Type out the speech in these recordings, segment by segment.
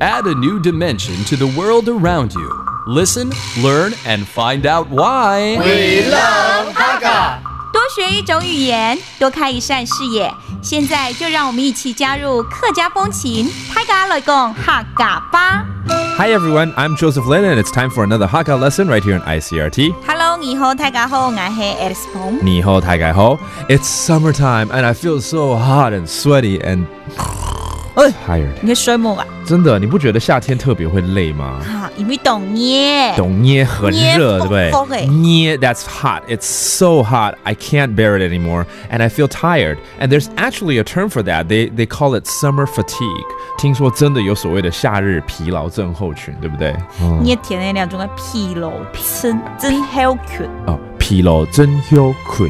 Add a new dimension to the world around you. Listen, learn, and find out why. We love Hakka. 多学一种语言，多开一扇视野。现在就让我们一起加入客家风情，大家来讲客家吧。Hi everyone, I'm Joseph Lin and it's time for another Hakka lesson right here in ICRT. Hello， 你好，大家好，我是 Alice Pong。你好，大家好。It's summertime and I feel so hot and sweaty and tired. 你在睡梦啊？真的，你不觉得夏天特别会累吗？因为懂捏很热，对不对？捏 that's hot. It's so hot. I can't bear it anymore and I feel tired. And there's actually a term for that. They call it summer fatigue. 听说真的有所谓的夏日疲劳症候群，对不对？捏甜的两种的疲劳症候群。疲劳症候群。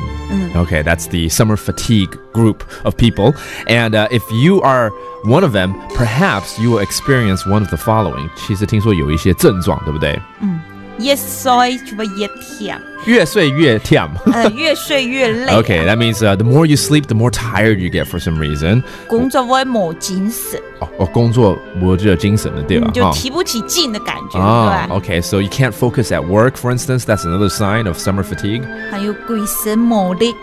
Okay, that's the summer fatigue group of people. And if you are one of them, perhaps you will experience one of the following. 其实听说有一些症状，对不对？越睡就会越甜。越睡越甜。越睡越累。Okay, that means the more you sleep, the more tired you get for some reason. 工作会没精神。工作没这精神的对吧？就提不起劲的感觉，对。Okay, so you can't focus at work, for instance. That's another sign of summer fatigue. 还有鬼神没力。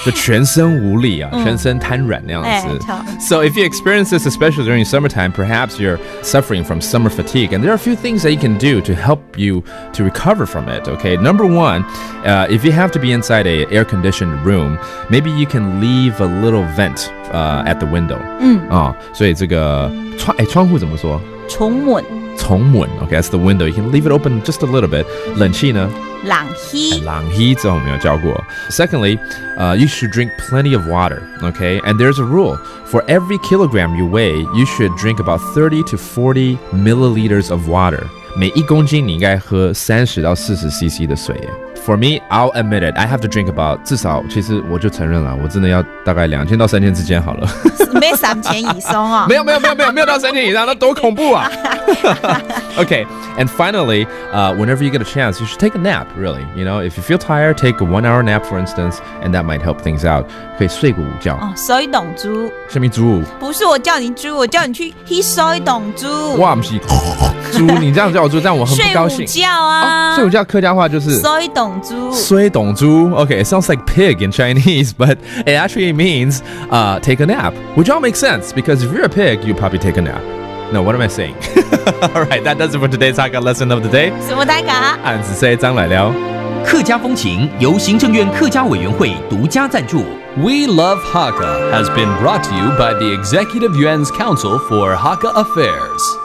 就全身无力啊，全身瘫软那样子。So if you experience this, especially during summertime, perhaps you're suffering from summer fatigue. And there are a few things that you can do to help you to recover from it, okay? Number one, if you have to be inside an air-conditioned room, maybe you can leave a little vent at the window. 所以这个窗户怎么说？重门。Okay, that's the window. You can leave it open just a little bit. 冷气呢？冷气之后我们有教过。Secondly, you should drink plenty of water, okay? And there's a rule. For every kilogram you weigh, you should drink about 30 to 40 milliliters of water. 每1公斤你应该喝30到40 cc 的水耶。For me, I'll admit it. I have to drink about 至少，其实我就承认了，我真的要大概2000到3000之间好了。没3000以上啊？没有到3000以上，那多恐怖啊！ Okay, and finally, whenever you get a chance, you should take a nap. Really, you know, if you feel tired, take a 1-hour nap, for instance, and that might help things out. 可以睡个午觉。水动猪。什么猪？不是我叫你猪，我叫你去水动猪。哇，不是猪，你这样叫我猪，这样我很不高兴。睡午觉啊。睡午觉客家话就是水动猪。水动猪。Okay, it sounds like pig in Chinese, but it actually means take a nap, which all makes sense because if you're a pig, you probably take a nap. No, what am I saying? All right, that does it for today's Hakka lesson of the day. 什么大家？俺是谁张来了？客家风情由行政院客家委员会独家赞助。We Love Hakka has been brought to you by the Executive Yuan's Council for Hakka Affairs.